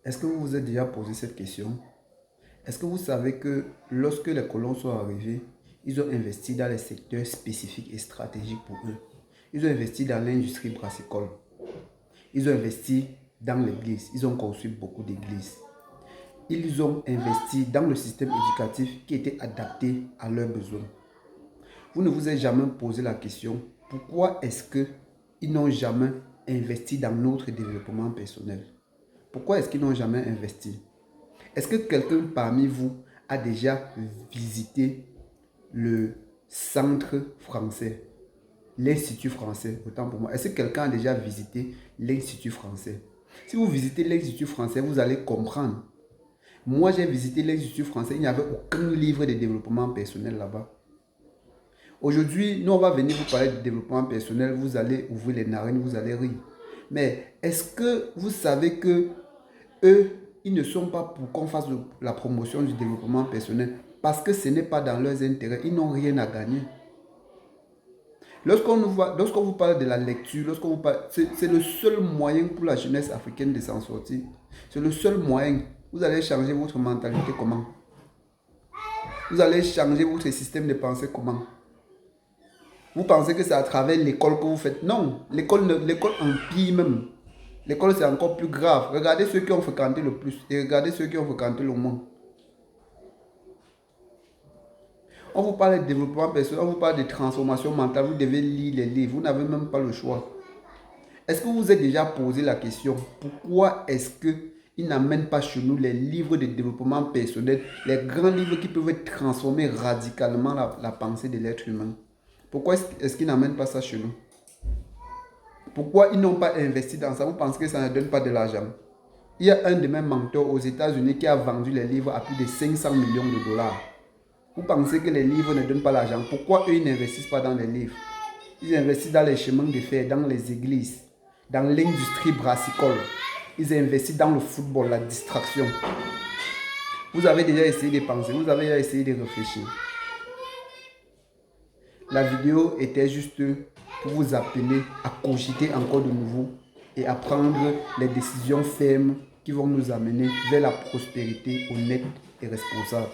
Est-ce que vous vous êtes déjà posé cette question? Est-ce que vous savez que lorsque les colons sont arrivés, ils ont investi dans les secteurs spécifiques et stratégiques pour eux? Ils ont investi dans l'industrie brassicole. Ils ont investi dans l'église. Ils ont construit beaucoup d'églises. Ils ont investi dans le système éducatif qui était adapté à leurs besoins. Vous ne vous êtes jamais posé la question, pourquoi est-ce qu'ils n'ont jamais investi dans notre développement personnel? Pourquoi est-ce qu'ils n'ont jamais investi? Est-ce que quelqu'un parmi vous a déjà visité le centre français, l'Institut français, autant pour moi? Est-ce que quelqu'un a déjà visité l'Institut français? Si vous visitez l'Institut français, vous allez comprendre. Moi, j'ai visité l'Institut français, il n'y avait aucun livre de développement personnel là-bas. Aujourd'hui, nous, on va venir vous parler de développement personnel, vous allez ouvrir les narines, vous allez rire. Mais est-ce que vous savez que eux, ils ne sont pas pour qu'on fasse la promotion du développement personnel parce que ce n'est pas dans leurs intérêts, ils n'ont rien à gagner. Lorsqu'on vous parle de la lecture, c'est le seul moyen pour la jeunesse africaine de s'en sortir. C'est le seul moyen. Vous allez changer votre mentalité comment? Vous allez changer votre système de pensée comment? Vous pensez que c'est à travers l'école que vous faites? Non, l'école empire même. L'école, c'est encore plus grave. Regardez ceux qui ont fréquenté le plus et regardez ceux qui ont fréquenté le moins. On vous parle de développement personnel, on vous parle de transformation mentale. Vous devez lire les livres. Vous n'avez même pas le choix. Est-ce que vous vous êtes déjà posé la question, pourquoi est-ce qu'ils n'amènent pas chez nous les livres de développement personnel, les grands livres qui peuvent transformer radicalement la pensée de l'être humain? Pourquoi est-ce qu'ils n'amènent pas ça chez nous? Pourquoi ils n'ont pas investi dans ça? Vous pensez que ça ne donne pas de l'argent? Il y a un de mes mentors aux États-Unis qui a vendu les livres à plus de 500 millions de dollars. Vous pensez que les livres ne donnent pas l'argent? Pourquoi eux, ils n'investissent pas dans les livres? Ils investissent dans les chemins de fer, dans les églises, dans l'industrie brassicole. Ils investissent dans le football, la distraction. Vous avez déjà essayé de penser, vous avez déjà essayé de réfléchir. La vidéo était juste pour vous appeler à cogiter encore de nouveau et à prendre les décisions fermes qui vont nous amener vers la prospérité honnête et responsable.